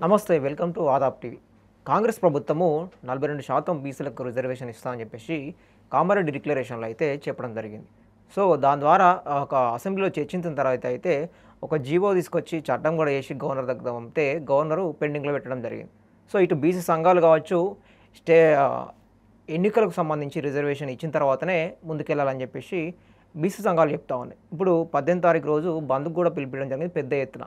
నమస్తే welcome to Aadab TV. Congress ప్రభుత్వము 42% బీసీలకు రిజర్వేషన్ ఇస్తామని చెప్పేసి కామారెడ్డి డిక్లరేషన్లో అయితే చెప్పడం జరిగింది. సో దాని ద్వారా ఒక అసెంబ్లీలో చర్చించిన తర్వాత అయితే ఒక జీవో తీసుకొచ్చి చట్టం కూడా చేసి గవర్నర్ దగ్గర పంపితే గవర్నరు పెండింగ్లో పెట్టడం జరిగింది. సో ఇటు బీసీ సంఘాలు కావచ్చు, స్టే ఎన్నికలకు సంబంధించి రిజర్వేషన్ ఇచ్చిన తర్వాతనే ముందుకెళ్ళాలని చెప్పేసి బీసీ సంఘాలు చెప్తా ఉన్నాయి. ఇప్పుడు 18వ తారీఖు రోజు బంద్కు కూడా పిలిపించడం జరిగింది పెద్ద ఎత్తున.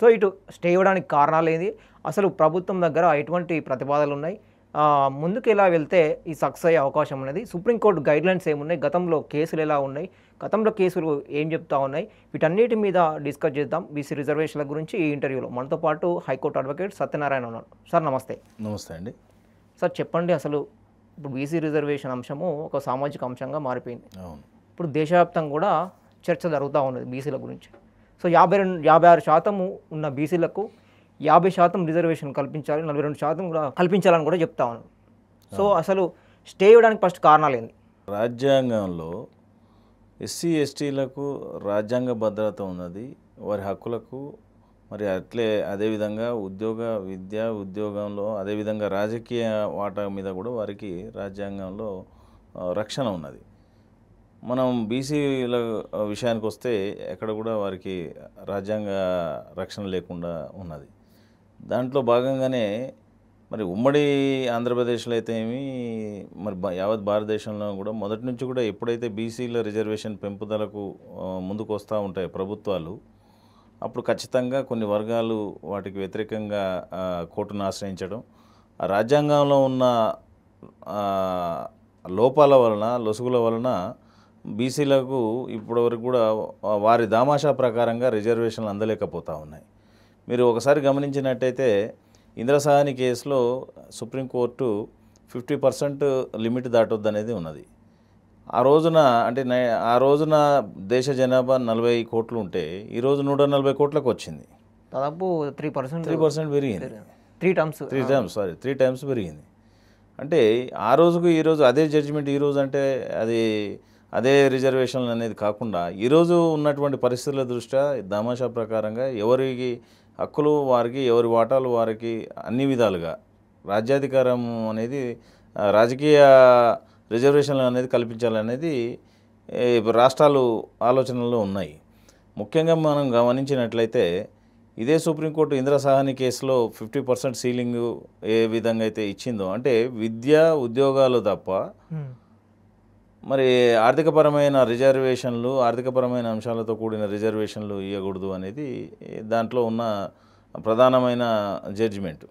సో ఇటు స్టే ఇవ్వడానికి కారణాలు ఏంది, అసలు ప్రభుత్వం దగ్గర ఎటువంటి ప్రతిపాదనలు ఉన్నాయి, ముందుకు ఎలా వెళ్తే ఈ సక్సెస్ అయ్యే అవకాశం ఉన్నది, సుప్రీంకోర్టు గైడ్లైన్స్ ఏమున్నాయి, గతంలో కేసులు ఎలా ఉన్నాయి, గతంలో కేసులు ఏం చెప్తా ఉన్నాయి, వీటన్నిటి మీద డిస్కస్ చేద్దాం. బీసీ రిజర్వేషన్ల గురించి ఈ ఇంటర్వ్యూలో మనతో పాటు హైకోర్టు అడ్వకేట్ సత్యనారాయణ ఉన్నారు. సార్ నమస్తే. నమస్తే అండి. సార్ చెప్పండి, అసలు ఇప్పుడు బీసీ రిజర్వేషన్ అంశము ఒక సామాజిక అంశంగా మారిపోయింది. అవును. ఇప్పుడు దేశవ్యాప్తంగా కూడా చర్చ జరుగుతూ ఉన్నది బీసీల గురించి. సో 56% ఉన్న బీసీలకు 50% రిజర్వేషన్ కల్పించాలి, 42% కూడా కల్పించాలని కూడా చెప్తా ఉన్నాను. సో అసలు స్టే ఇవ్వడానికి ఫస్ట్ కారణాలు ఏంది? రాజ్యాంగంలో ఎస్సీ ఎస్టీలకు రాజ్యాంగ భద్రత ఉన్నది, వారి హక్కులకు. మరి అదేవిధంగా విద్య ఉద్యోగంలో, అదేవిధంగా రాజకీయ వాటా మీద కూడా వారికి రాజ్యాంగంలో రక్షణ ఉన్నది. మనం బీసీల విషయానికి వస్తే ఎక్కడ కూడా వారికి రాజ్యాంగ రక్షణ లేకుండా ఉన్నది. దాంట్లో భాగంగానే మరి ఉమ్మడి ఆంధ్రప్రదేశ్లో అయితే మరి యావత్ భారతదేశంలో కూడా మొదటి నుంచి కూడా ఎప్పుడైతే బీసీల రిజర్వేషన్ పెంపుదలకు ముందుకు వస్తూ ఉంటాయి ప్రభుత్వాలు, అప్పుడు ఖచ్చితంగా కొన్ని వర్గాలు వాటికి వ్యతిరేకంగా కోర్టును ఆశ్రయించడం, ఆ రాజ్యాంగంలో ఉన్న లోపాల వలన, లొసుగుల వలన బీసీలకు ఇప్పటివరకు కూడా వారి దామాషా ప్రకారంగా రిజర్వేషన్లు అందలేకపోతూ ఉన్నాయి. మీరు ఒకసారి గమనించినట్టయితే ఇంద్రసాని కేసులో సుప్రీంకోర్టు 50% లిమిట్ దాటొద్దనేది ఉన్నది. ఆ రోజున దేశ జనాభా 40 కోట్లు ఉంటే ఈరోజు 140 కోట్లకు వచ్చింది. దాదాపు 3% పెరిగింది. 3 టైమ్స్ పెరిగింది. అంటే ఆ రోజుకు ఈరోజు అదే జడ్జిమెంట్, ఈరోజు అంటే అదే రిజర్వేషన్లు అనేది కాకుండా ఈరోజు ఉన్నటువంటి పరిస్థితుల దృష్ట్యా దామాషా ప్రకారంగా ఎవరికి హక్కులు వారికి, ఎవరి వాటాలు వారికి అన్ని విధాలుగా రాజ్యాధికారం అనేది, రాజకీయ రిజర్వేషన్లు అనేది కల్పించాలనేది రాష్ట్రాలు ఆలోచనలో ఉన్నాయి. ముఖ్యంగా మనం గమనించినట్లయితే ఇదే సుప్రీంకోర్టు ఇంద్రసాని కేసులో 50% సీలింగ్ ఏ విధంగా అయితే ఇచ్చిందో, అంటే విద్య ఉద్యోగాలు తప్ప మరి ఆర్థికపరమైన రిజర్వేషన్లు, ఆర్థికపరమైన అంశాలతో కూడిన రిజర్వేషన్లు ఇవ్వకూడదు అనేది దాంట్లో ఉన్న ప్రధానమైన జడ్జిమెంట్.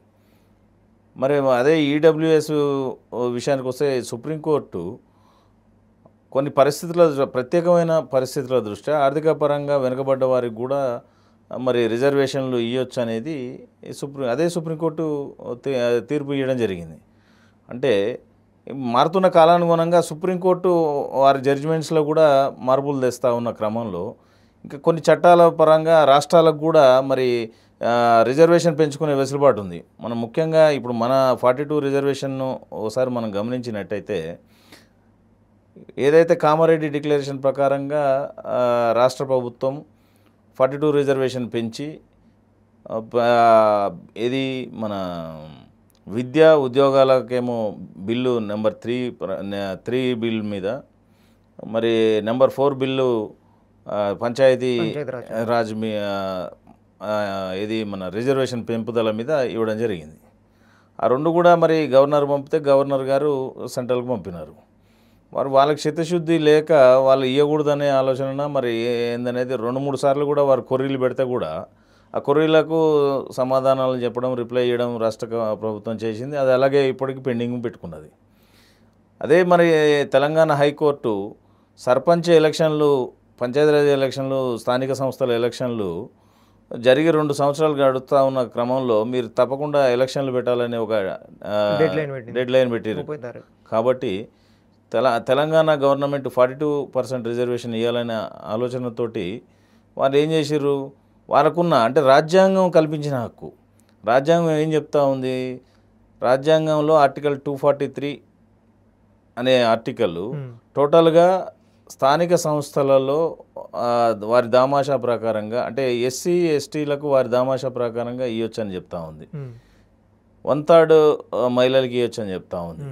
మరి అదే ఈడబ్ల్యూఎస్ విషయానికి వస్తే సుప్రీంకోర్టు కొన్ని ప్రత్యేకమైన పరిస్థితుల దృష్ట్యా ఆర్థిక పరంగా వెనుకబడ్డ వారికి కూడా మరి రిజర్వేషన్లు ఇవ్వచ్చు అనేది అదే సుప్రీంకోర్టు తీర్పు ఇవ్వడం జరిగింది. అంటే మారుతున్న కాలానుగుణంగా సుప్రీంకోర్టు వారి జడ్జిమెంట్స్లో కూడా మార్పులు తెస్తూ ఉన్న క్రమంలో ఇంకా కొన్ని చట్టాల పరంగా రాష్ట్రాలకు కూడా మరి రిజర్వేషన్ పెంచుకునే వెసులుబాటు ఉంది. మనం ముఖ్యంగా ఇప్పుడు మన 42 రిజర్వేషన్ను ఒకసారి మనం గమనించినట్టయితే, ఏదైతే కామారెడ్డి డిక్లరేషన్ ప్రకారంగా రాష్ట్ర ప్రభుత్వం 42 రిజర్వేషన్ పెంచి ఏది మన విద్యా ఉద్యోగాలకేమో బిల్లు నెంబర్ 3 బిల్ మీద, మరి నెంబర్ 4 బిల్లు పంచాయతీ రాజ్ ఇది మన రిజర్వేషన్ పెంపుదల మీద ఇవ్వడం జరిగింది. ఆ రెండు కూడా మరి గవర్నర్ పంపితే గవర్నర్ గారు సెంట్రల్కి పంపినారు. వాళ్ళకి చిత్తశుద్ధి లేక వాళ్ళు ఇవ్వకూడదనే ఆలోచన మరి ఏందనేది 2-3 సార్లు కూడా వారు కొర్రీలు పెడితే కూడా ఆ కొర్రీలకు సమాధానాలు చెప్పడం, రిప్లై చేయడం రాష్ట్ర ప్రభుత్వం చేసింది. అది అలాగే ఇప్పటికీ పెండింగ్ పెట్టుకున్నది. అదే మరి తెలంగాణ హైకోర్టు సర్పంచ్ ఎలక్షన్లు, పంచాయతీరాజ్ ఎలక్షన్లు, స్థానిక సంస్థల ఎలక్షన్లు జరిగి 2 సంవత్సరాలు గడుస్తూ ఉన్న క్రమంలో మీరు తప్పకుండా ఎలక్షన్లు పెట్టాలని ఒక డెడ్ లైన్ పెట్టారు. కాబట్టి తెలంగాణ గవర్నమెంట్ 42% రిజర్వేషన్ ఇవ్వాలనే ఆలోచనతోటి వాళ్ళు ఏం చేశారు, వాళ్ళకున్న అంటే రాజ్యాంగం కల్పించిన హక్కు, రాజ్యాంగం ఏం చెప్తా ఉంది, రాజ్యాంగంలో ఆర్టికల్ 243 అనే ఆర్టికల్ టోటల్గా స్థానిక సంస్థలలో వారి దామాషా ప్రకారంగా అంటే ఎస్సీ ఎస్టీలకు వారి దామాషా ప్రకారంగా ఇవ్వచ్చు అని చెప్తా ఉంది. 1/3 మహిళలకి ఇవ్వచ్చు అని చెప్తా ఉంది.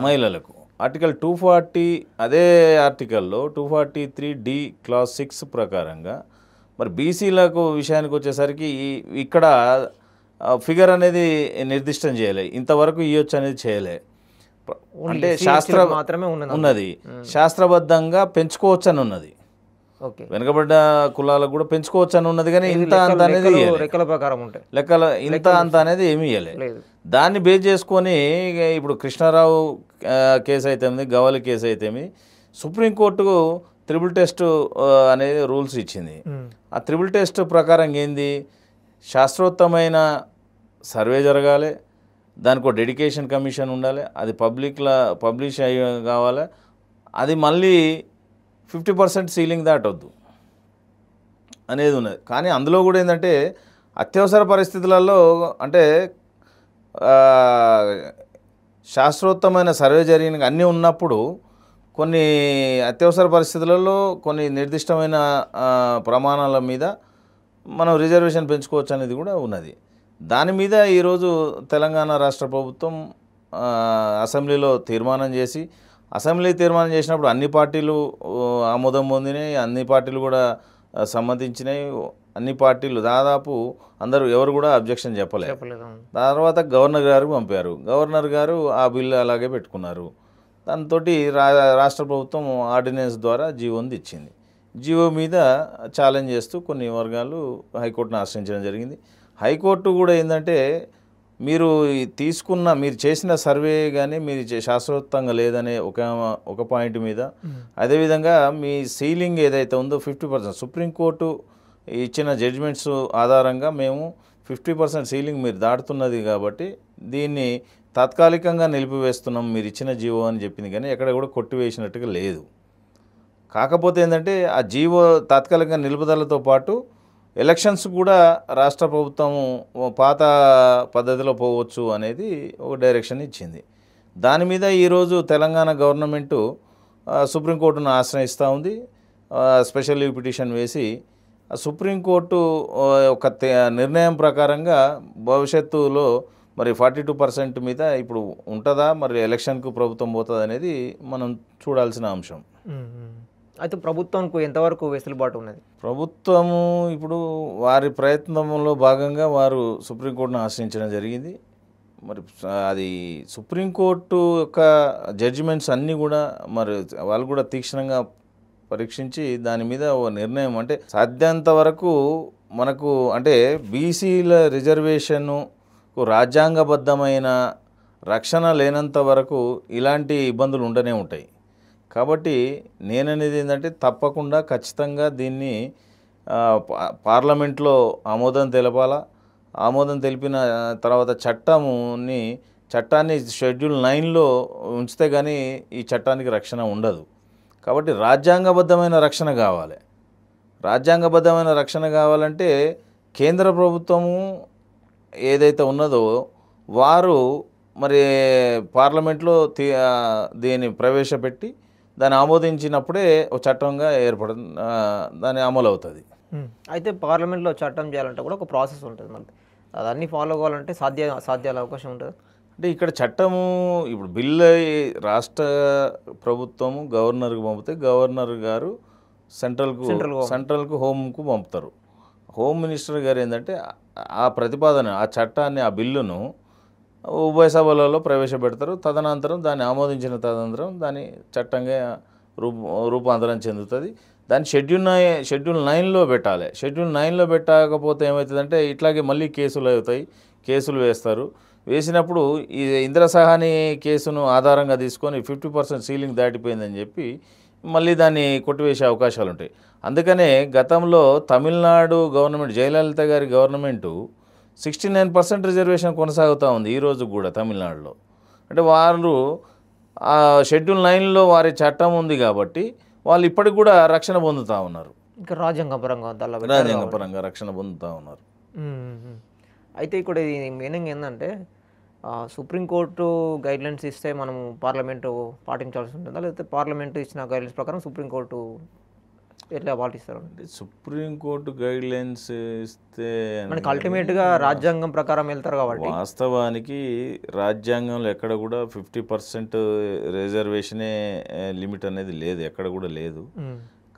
మహిళలకు ఆర్టికల్ 240 అదే ఆర్టికల్లో 243D క్లాస్ 6 ప్రకారంగా మరి బీసీలకు విషయానికి వచ్చేసరికి ఇక్కడ ఫిగర్ అనేది నిర్దిష్టం చేయలే, ఇంతవరకు ఇవ్వచ్చు అనేది చేయలే. అంటే మాత్రమే ఉన్నది శాస్త్రబద్ధంగా పెంచుకోవచ్చు అని ఉన్నది. వెనుకబడ్డ కులాలకు కూడా పెంచుకోవచ్చు అని ఉన్నది, కానీ ఇంత అంత అనేది లెక్కల ప్రకారం ఉంటాయి, లెక్కల ఇంత అంత అనేది ఏమీ ఇవ్వలేదు. దాన్ని బేస్ చేసుకొని ఇప్పుడు కృష్ణారావు కేసు అయితేమి, గవలి కేసు అయితేమి, సుప్రీంకోర్టు త్రిబుల్ టెస్ట్ అనేది రూల్స్ ఇచ్చింది. ఆ త్రిబుల్ టెస్ట్ ప్రకారం ఏంది, శాస్త్రోత్తమైన సర్వే జరగాలి, దానికి ఒక డెడికేషన్ కమిషన్ ఉండాలి, అది పబ్లిష్ అయ్యి కావాలి, అది మళ్ళీ 50% సీలింగ్ దాటొద్దు అనేది ఉన్నది. కానీ అందులో కూడా ఏంటంటే అత్యవసర పరిస్థితులలో అంటే శాస్త్రోత్తమైన సర్వే జరిగిన అన్నీ ఉన్నప్పుడు కొన్ని అత్యవసర పరిస్థితులలో కొన్ని నిర్దిష్టమైన ప్రమాణాల మీద మనం రిజర్వేషన్ పెంచుకోవచ్చు అనేది కూడా ఉన్నది. దాని మీద ఈరోజు తెలంగాణ రాష్ట్ర ప్రభుత్వం అసెంబ్లీలో తీర్మానం చేసి, అసెంబ్లీ తీర్మానం చేసినప్పుడు అన్ని పార్టీలు ఆమోదం పొందినాయి, అన్ని పార్టీలు కూడా సమ్మతించినాయి, అన్ని పార్టీలు దాదాపు అందరూ ఎవరు కూడా అబ్జెక్షన్ చెప్పలేదు. తర్వాత గవర్నర్ గారికి పంపారు, గవర్నర్ గారు ఆ బిల్లు అలాగే పెట్టుకున్నారు. దాంతో రాష్ట్ర ప్రభుత్వం ఆర్డినెన్స్ ద్వారా జీవోని ఇచ్చింది. జీవో మీద ఛాలెంజ్ చేస్తూ కొన్ని వర్గాలు హైకోర్టును ఆశ్రయించడం జరిగింది. హైకోర్టు కూడా ఏంటంటే మీరు మీరు చేసిన సర్వే కానీ మీరు శాస్త్రోత్తంగా లేదనే ఒక పాయింట్ మీద, అదేవిధంగా మీ సీలింగ్ ఏదైతే ఉందో 50%, సుప్రీంకోర్టు ఇచ్చిన జడ్జిమెంట్స్ ఆధారంగా మేము 50% సీలింగ్ మీరు దాటుతున్నది కాబట్టి దీన్ని తాత్కాలికంగా నిలిపివేస్తున్నాం మీరు ఇచ్చిన జీవో అని చెప్పింది, కానీ ఎక్కడ కూడా కొట్టివేసినట్టుగా లేదు. కాకపోతే ఏంటంటే ఆ జీవో తాత్కాలికంగా నిలుపుదలతో పాటు ఎలక్షన్స్ కూడా రాష్ట్ర ప్రభుత్వం పాత పద్ధతిలో పోవచ్చు అనేది ఒక డైరెక్షన్ ఇచ్చింది. దాని మీద ఈరోజు తెలంగాణ గవర్నమెంటు సుప్రీంకోర్టును ఆశ్రయిస్తూ ఉంది. స్పెషల్ లీవ్ పిటిషన్ వేసి సుప్రీంకోర్టు ఒక నిర్ణయం ప్రకారంగా భవిష్యత్తులో మరి 42% మీద ఇప్పుడు ఉంటుందా, మరి ఎలక్షన్కు ప్రభుత్వం పోతుంది అనేది మనం చూడాల్సిన అంశం. అయితే ప్రభుత్వానికి ఎంతవరకు వెసులుబాటు ఉన్నది? ప్రభుత్వము ఇప్పుడు వారి ప్రయత్నంలో భాగంగా వారు సుప్రీంకోర్టును ఆశ్రయించడం జరిగింది. మరి అది సుప్రీంకోర్టు యొక్క జడ్జిమెంట్స్ అన్నీ కూడా మరి వాళ్ళు కూడా తీక్షణంగా పరీక్షించి దాని మీద ఓ నిర్ణయం, అంటే సాధ్యంత వరకు మనకు అంటే బీసీల రిజర్వేషన్కు రాజ్యాంగబద్ధమైన రక్షణ లేనంత వరకు ఇలాంటి ఇబ్బందులు ఉండనే ఉంటాయి. కాబట్టి నేననేది ఏంటంటే తప్పకుండా ఖచ్చితంగా దీన్ని పార్లమెంట్లో ఆమోదం తెలపాలా. ఆమోదం తెలిపిన తర్వాత చట్టాన్ని షెడ్యూల్ 9లో ఉంచితే కానీ ఈ చట్టానికి రక్షణ ఉండదు. కాబట్టి రాజ్యాంగబద్ధమైన రక్షణ కావాలి. రాజ్యాంగబద్ధమైన రక్షణ కావాలంటే కేంద్ర ప్రభుత్వము ఏదైతే ఉన్నదో వారు మరి పార్లమెంట్లో దీన్ని ప్రవేశపెట్టి దాన్ని ఆమోదించినప్పుడే ఒక చట్టంగా దాని అమలు అవుతుంది. అయితే పార్లమెంట్లో చట్టం చేయాలంటే కూడా ఒక ప్రాసెస్ ఉంటుంది, మళ్ళీ అదన్నీ ఫాలో అవ్వాలంటే సాధ్యాల అవకాశం ఉంటుంది. అంటే ఇక్కడ చట్టము ఇప్పుడు బిల్లు రాష్ట్ర ప్రభుత్వము గవర్నర్కి పంపితే గవర్నర్ గారు సెంట్రల్కు హోంకు పంపుతారు. హోమ్ మినిస్టర్ గారు ఏంటంటే ఆ ప్రతిపాదన ఆ చట్టాన్ని ఆ బిల్లును ఉభయ సభలలో ప్రవేశపెడతారు. తదనంతరం దాన్ని ఆమోదించిన తదనంతరం దాన్ని చట్టంగా రూపాంతరం చెందుతుంది. దాన్ని షెడ్యూల్ 9లో పెట్టాలి. షెడ్యూల్ 9లో పెట్టకపోతే ఏమవుతుందంటే ఇట్లాగే మళ్ళీ కేసులు వేస్తారు. వేసినప్పుడు ఈ ఇంద్రసహాని కేసును ఆధారంగా తీసుకొని 50% సీలింగ్ దాటిపోయిందని చెప్పి మళ్ళీ దాన్ని కొట్టివేసే అవకాశాలు ఉంటాయి. అందుకనే గతంలో తమిళనాడు గవర్నమెంట్ జయలలిత గారి గవర్నమెంటు 69% రిజర్వేషన్ కొనసాగుతూ ఉంది ఈరోజు కూడా తమిళనాడులో. అంటే వారు ఆ షెడ్యూల్ 9లో వారి చట్టం ఉంది కాబట్టి వాళ్ళు ఇప్పటికి కూడా రక్షణ పొందుతూ ఉన్నారు. ఇంకా రాజ్యాంగపరంగా రక్షణ పొందుతూ ఉన్నారు. అయితే ఇక్కడ మీనింగ్ ఏంటంటే సుప్రీంకోర్టు గైడ్లైన్స్ ఇస్తే మనము పార్లమెంటు పాటించాల్సి ఉంటుందా, లేకపోతే పార్లమెంటు ఇచ్చిన గైడ్లైన్స్ ప్రకారం సుప్రీంకోర్టు ఎట్లా పాటిస్తారు? అంటే సుప్రీంకోర్టు గైడ్లైన్స్ ఇస్తే మనకి అల్టిమేట్గా రాజ్యాంగం ప్రకారం వెళ్తారు కాబట్టి. వాస్తవానికి రాజ్యాంగంలో ఎక్కడ కూడా 50% రిజర్వేషనే లిమిట్ అనేది లేదు, ఎక్కడ కూడా లేదు.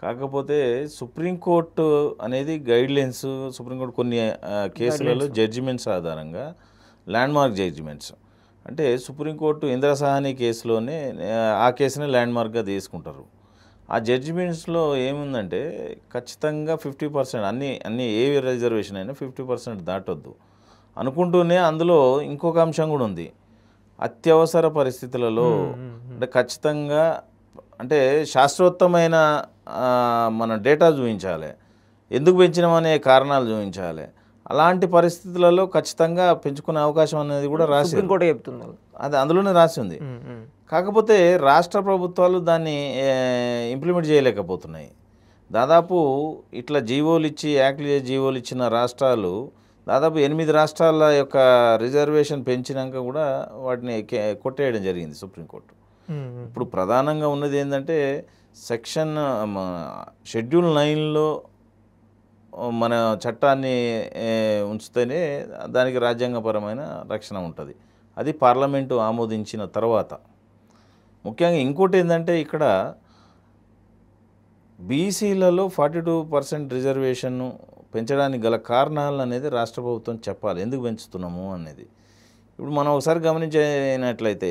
కాకపోతే సుప్రీంకోర్టు అనేది గైడ్లైన్స్, సుప్రీంకోర్టు కొన్ని కేసులలో జడ్జిమెంట్స్ ఆధారంగా ల్యాండ్మార్క్ జడ్జిమెంట్స్, అంటే సుప్రీంకోర్టు ఇంద్రసాహని కేసులోనే ఆ కేసునే ల్యాండ్మార్క్గా తీసుకుంటారు. ఆ జడ్జిమెంట్స్లో ఏముందంటే ఖచ్చితంగా 50% అన్ని ఏ రిజర్వేషన్ అయినా 50% దాటొద్దు అనుకుంటూనే అందులో ఇంకొక అంశం కూడా ఉంది. అత్యవసర పరిస్థితులలో అంటే ఖచ్చితంగా అంటే శాస్త్రోత్తమైన మన డేటా చూపించాలి, ఎందుకు పెంచినామనే కారణాలు చూపించాలి. అలాంటి పరిస్థితులలో ఖచ్చితంగా పెంచుకునే అవకాశం అనేది కూడా రాసి సుప్రీంకోర్టు చెప్తుంది, అది అందులోనే రాసి ఉంది. కాకపోతే రాష్ట్ర ప్రభుత్వాలు దాన్ని ఇంప్లిమెంట్ చేయలేకపోతున్నాయి. దాదాపు ఇట్లా జీవోలు ఇచ్చి యాక్ట్లు చేసి జీవోలు ఇచ్చిన రాష్ట్రాలు దాదాపు 8 రాష్ట్రాల యొక్క రిజర్వేషన్ పెంచినాక కూడా వాటిని కొట్టేయడం జరిగింది సుప్రీంకోర్టు. ఇప్పుడు ప్రధానంగా ఉన్నది ఏంటంటే సెక్షన్ షెడ్యూల్ 9లో మన చట్టాన్ని ఉంచితేనే దానికి రాజ్యాంగపరమైన రక్షణ ఉంటుంది. అది పార్లమెంటు ఆమోదించిన తర్వాత. ముఖ్యంగా ఇంకోటి ఏంటంటే ఇక్కడ బీసీలలో 42% రిజర్వేషన్ను పెంచడానికి గల కారణాలు అనేది రాష్ట్ర ప్రభుత్వం చెప్పాలి, ఎందుకు పెంచుతున్నాము అనేది. ఇప్పుడు మనం ఒకసారి గమనించినట్లయితే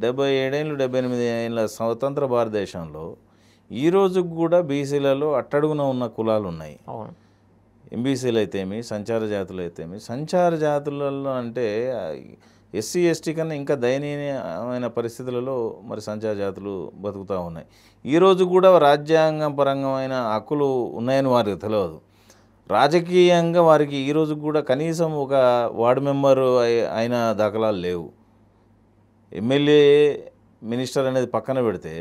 77 ఏళ్ళు 78 ఏళ్ళ స్వతంత్ర భారతదేశంలో ఈ రోజుకు కూడా బీసీలలో అట్టడుగున ఉన్న కులాలు ఉన్నాయి. ఎంబీసీలు అయితేమి, సంచార జాతులు అయితేమి. సంచార జాతులలో అంటే ఎస్సీ ఎస్టీ కన్నా ఇంకా దయనీయమైన పరిస్థితులలో మరి సంచార జాతులు బతుకుతూ ఉన్నాయి. ఈరోజు కూడా రాజ్యాంగపరమైన హక్కులు ఉన్నాయని వారికి తెలియదు. రాజకీయంగా వారికి ఈరోజు కూడా కనీసం ఒక వార్డు మెంబరు అయిన దాఖలాలు లేవు. ఎమ్మెల్యే మినిస్టర్ అనేది పక్కన పెడితే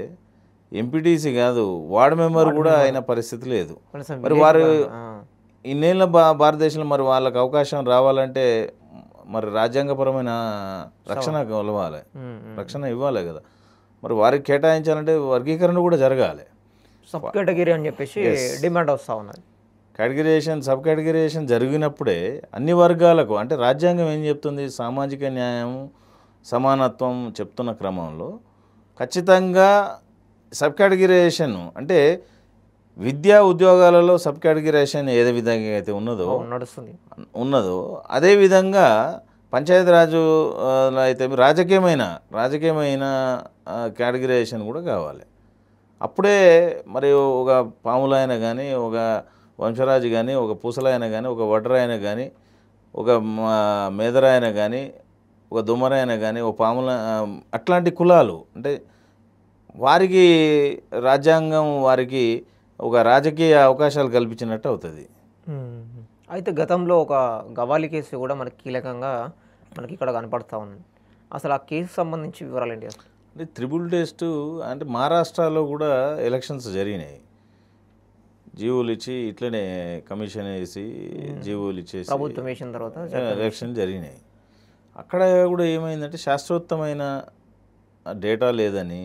ఎంపీటీసీ కాదు, వార్డు మెంబర్ కూడా అయిన పరిస్థితి లేదు. మరి వారు ఇన్నేళ్ళ భారతదేశంలో మరి వాళ్ళకి అవకాశం రావాలంటే మరి రాజ్యాంగపరమైన రక్షణ కలవాలి, రక్షణ ఇవ్వాలి కదా. మరి వారికి కేటాయించాలంటే వర్గీకరణ కూడా జరగాలి. సబ్ కేటగిరీ అని చెప్పేసి డిమాండ్ వస్తూ ఉన్నది. సబ్ కేటగిరేషన్ జరిగినప్పుడే అన్ని వర్గాలకు, అంటే రాజ్యాంగం ఏం చెప్తుంది, సామాజిక న్యాయం సమానత్వం చెప్తున్న క్రమంలో ఖచ్చితంగా సబ్ కేటగిరేషన్ అంటే విద్యా ఉద్యోగాలలో సబ్ కేటగిరేషన్ ఏ విధంగా అయితే ఉన్నదో అదేవిధంగా పంచాయతీరాజు అయితే రాజకీయమైన కేటగిరేషన్ కూడా కావాలి. అప్పుడే మరి ఒక పాములైన కానీ, ఒక వంశరాజు కానీ, ఒక పూసలైన కానీ, ఒక వడ్రాయన కానీ, ఒక మేదరాయన కానీ, ఒక దుమ్మరాయన కానీ, ఒక పాముల అట్లాంటి కులాలు అంటే వారికి రాజ్యాంగం వారికి ఒక రాజకీయ అవకాశాలు కల్పించినట్టు అవుతుంది. అయితే గతంలో ఒక గవాలి కేసు కూడా మనకి కీలకంగా మనకి ఇక్కడ కనపడుతూ ఉంది. అసలు ఆ కేసు సంబంధించి వివరాలు ఏంటి? అసలు అంటే త్రిబుల్ టెస్ట్ అంటే మహారాష్ట్రలో కూడా ఎలక్షన్స్ జరిగినాయి. జీవోలు ఇచ్చి ఇట్లనే కమిషన్ వేసి జీవోలు ఇచ్చేసి ప్రభుత్వం వేసిన తర్వాత ఎలక్షన్ జరిగినాయి. అక్కడ కూడా ఏమైందంటే శాస్త్రోత్తమైన డేటా లేదని,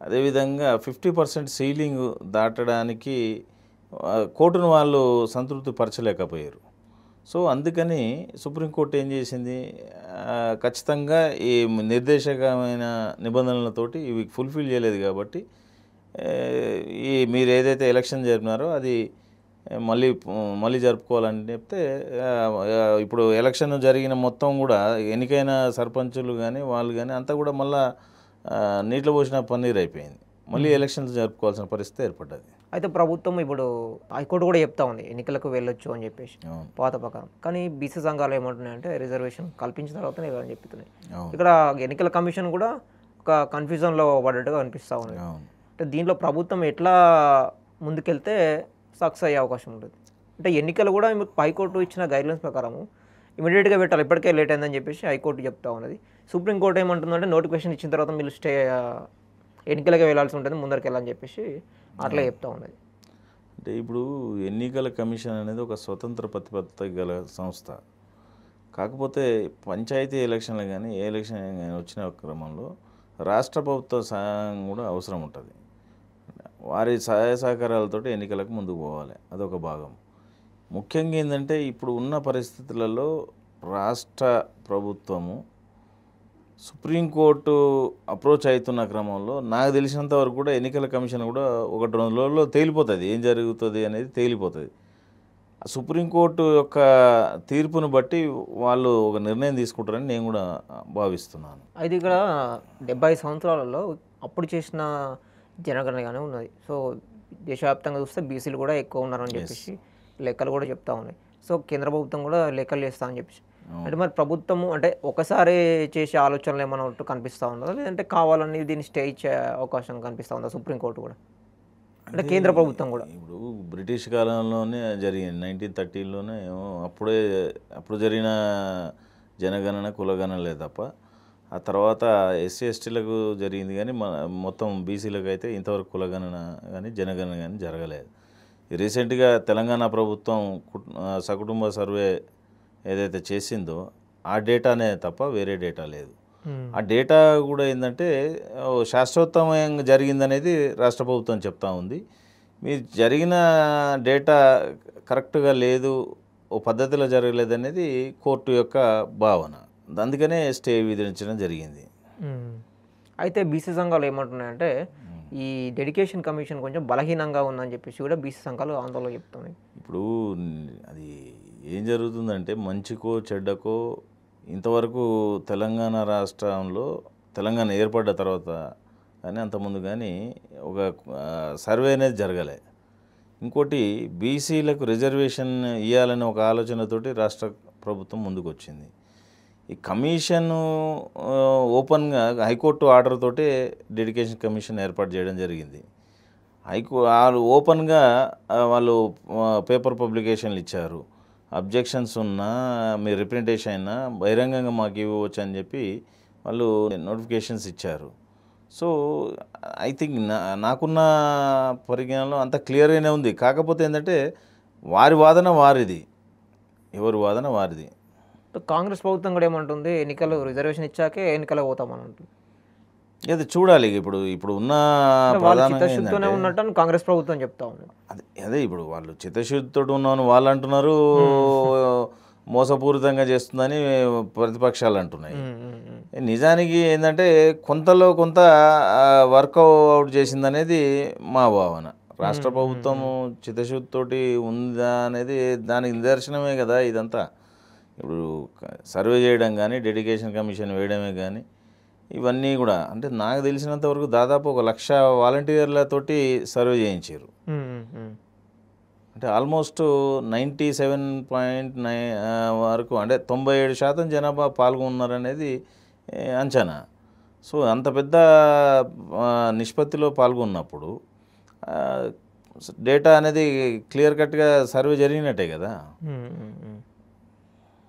అదేవిధంగా 50% సీలింగ్ దాటడానికి కోర్టును వాళ్ళు సంతృప్తి పరచలేకపోయారు. సో అందుకని సుప్రీంకోర్టు ఏం చేసింది, ఖచ్చితంగా ఈ నిర్దేశకమైన నిబంధనలతోటి ఇవి ఫుల్ఫిల్ చేయలేదు కాబట్టి మీరు ఏదైతే ఎలక్షన్ జరిపినారో అది మళ్ళీ జరుపుకోవాలని చెప్తే, ఇప్పుడు ఎలక్షన్ జరిగిన మొత్తం కూడా ఎన్నికైన సర్పంచులు కానీ వాళ్ళు కానీ అంతా కూడా మళ్ళీ నీటిలో పోసిన పన్నీరు అయిపోయింది. మళ్ళీ ఎలక్షన్స్ జరుపుకోవాల్సిన పరిస్థితి ఏర్పడ్డది. అయితే ప్రభుత్వం ఇప్పుడు హైకోర్టు కూడా చెప్తా ఉంది ఎన్నికలకు వెళ్ళొచ్చు అని చెప్పేసి పాత ప్రకారం. కానీ బీసీ సంఘాలు ఏమంటున్నాయంటే రిజర్వేషన్ కల్పించిన తర్వాత అని చెప్తున్నాయి. ఇక్కడ ఎన్నికల కమిషన్ కూడా ఒక కన్ఫ్యూజన్లో పడ్డట్టుగా అనిపిస్తూ ఉంది. అంటే దీంట్లో ప్రభుత్వం ఎట్లా ముందుకెళ్తే సక్సెస్ అయ్యే అవకాశం ఉంటుంది? అంటే ఎన్నికలు కూడా హైకోర్టు ఇచ్చిన గైడ్లైన్స్ ప్రకారము ఇమీడియట్గా పెట్టాలి, ఇప్పటికే లేట్ అయిందని చెప్పేసి హైకోర్టు చెప్తా ఉన్నది. సుప్రీంకోర్టు ఏమంటుందంటే నోటిఫికేషన్ ఇచ్చిన తర్వాత మీరు ఎన్నికలకే వెళ్ళాల్సి ఉంటుంది, ముందరికి వెళ్ళాలని చెప్పేసి అట్లా చెప్తా ఉన్నది. అంటే ఇప్పుడు ఎన్నికల కమిషన్ అనేది ఒక స్వతంత్ర ప్రతిపత్తి గల సంస్థ. కాకపోతే పంచాయతీ ఎలక్షన్లు కానీ ఏ ఎలక్షన్ కానీ వచ్చిన క్రమంలో రాష్ట్ర ప్రభుత్వ సహాయం కూడా అవసరం ఉంటుంది. వారి సహాయ సహకారాలతో ఎన్నికలకు ముందుకు పోవాలి, అదొక భాగం. ముఖ్యంగా ఏంటంటే ఇప్పుడు ఉన్న పరిస్థితులలో రాష్ట్ర ప్రభుత్వము సుప్రీంకోర్టు అప్రోచ్ అవుతున్న క్రమంలో నాకు తెలిసినంత వరకు కూడా ఎన్నికల కమిషన్ కూడా 1-2 రోజుల్లో తేలిపోతుంది, ఏం జరుగుతుంది అనేది తేలిపోతుంది. సుప్రీంకోర్టు యొక్క తీర్పును బట్టి వాళ్ళు ఒక నిర్ణయం తీసుకుంటారని నేను కూడా భావిస్తున్నాను. అయితే ఇక్కడ 75 సంవత్సరాలలో అప్పుడు చేసిన జనగణనగానే ఉన్నది. సో దేశవ్యాప్తంగా చూస్తే బీసీలు కూడా ఎక్కువ ఉన్నారని చెప్పేసి లెక్కలు కూడా చెప్తా ఉన్నాయి. సో కేంద్ర ప్రభుత్వం కూడా లెక్కలు చేస్తా అని చెప్పేసి, అంటే మరి ప్రభుత్వము అంటే ఒకసారి చేసే ఆలోచనలు ఏమైనా ఉంటూ కనిపిస్తూ ఉందా, లేదంటే కావాలని దీన్ని స్టే ఇచ్చే అవకాశం కనిపిస్తూ ఉందా సుప్రీంకోర్టు కూడా, అంటే కేంద్ర ప్రభుత్వం కూడా? ఇప్పుడు బ్రిటిష్ కాలంలోనే జరిగింది, 1930లోనే అప్పుడు జరిగిన జనగణన కులగణనలే తప్ప ఆ తర్వాత ఎస్సీ ఎస్టీలకు జరిగింది, కానీ మొత్తం బీసీలకు అయితే ఇంతవరకు కులగణన కానీ జనగణన కానీ జరగలేదు. రీసెంట్గా తెలంగాణ ప్రభుత్వం సకుటుంబ సర్వే ఏదైతే చేసిందో ఆ డేటానే తప్ప వేరే డేటా లేదు. ఆ డేటా కూడా ఏంటంటే శాశ్వతంగా జరిగిందనేది రాష్ట్ర ప్రభుత్వం చెప్తా ఉంది. మీరు జరిగిన డేటా కరెక్ట్గా లేదు, ఓ పద్ధతిలో జరగలేదనేది కోర్టు యొక్క భావన. అందుకనే స్టే విధించడం జరిగింది. అయితే బీసీ సంఘాలు ఏమంటున్నాయంటే ఈ డెడికేషన్ కమిషన్ కొంచెం బలహీనంగా ఉందని చెప్పేసి కూడా బీసీ సంఘాలు ఆందోళన చెప్తున్నాయి. ఇప్పుడు అది ఏం జరుగుతుందంటే మంచికో చెడ్డకో ఇంతవరకు తెలంగాణ రాష్ట్రంలో తెలంగాణ ఏర్పడ్డ తర్వాత కానీ అంతకుముందు కానీ ఒక సర్వే అనేది జరగలే. ఇంకోటి బీసీలకు రిజర్వేషన్ ఇవ్వాలనే ఒక ఆలోచనతోటి రాష్ట్ర ప్రభుత్వం ముందుకు వచ్చింది. ఈ కమిషన్ ఓపెన్గా హైకోర్టు ఆర్డర్ తోటే డెడికేషన్ కమిషన్ ఏర్పాటు చేయడం జరిగింది. వాళ్ళు ఓపెన్గా వాళ్ళు పేపర్ పబ్లికేషన్లు ఇచ్చారు. అబ్జెక్షన్స్ ఉన్నా మీ రిప్రజెంటేషన్ అయినా బహిరంగంగా మాకు ఇవ్వచ్చు అని చెప్పి వాళ్ళు నోటిఫికేషన్స్ ఇచ్చారు. సో ఐ థింక్ నాకున్న పరిజ్ఞానంలో అంత క్లియర్గానే ఉంది. కాకపోతే ఏంటంటే వారి వాదన వారిది, ఎవరి వాదన వారిది. కాంగ్రెస్ ప్రభుత్వం కూడా ఏమంటుంది, ఎన్నికలు రిజర్వేషన్ ఇచ్చాకే ఎన్నికలు పోతామని అంటుంది. అది చూడాలి. ఇప్పుడు ఉన్న చిత్తశుద్ధితోనే ఉన్నట్టు కాంగ్రెస్ ప్రభుత్వం చెప్తా ఉంది. అదే ఇప్పుడు వాళ్ళు చిత్తశుద్ధితో ఉన్నామని వాళ్ళు అంటున్నారు, మోసపూరితంగా చేస్తుందని ప్రతిపక్షాలు అంటున్నాయి. నిజానికి ఏంటంటే కొంతలో కొంత వర్కౌట్ చేసిందనేది మా భావన. రాష్ట్ర ప్రభుత్వం చిత్తశుద్ధితోటి ఉందా అనేది దానికి నిదర్శనమే కదా ఇదంతా. ఇప్పుడు సర్వే చేయడం కానీ డెడికేషన్ కమిషన్ వేయడమే కానీ ఇవన్నీ కూడా అంటే నాకు తెలిసినంత వరకు దాదాపు 1,00,000 వాలంటీర్లతోటి సర్వే చేయించారు. అంటే ఆల్మోస్ట్ 97.9 వరకు అంటే 97% జనాభా పాల్గొన్నారనేది అంచనా. సో అంత పెద్ద నిష్పత్తిలో పాల్గొన్నప్పుడు డేటా అనేది క్లియర్ కట్గా సర్వే జరిగినట్టే కదా.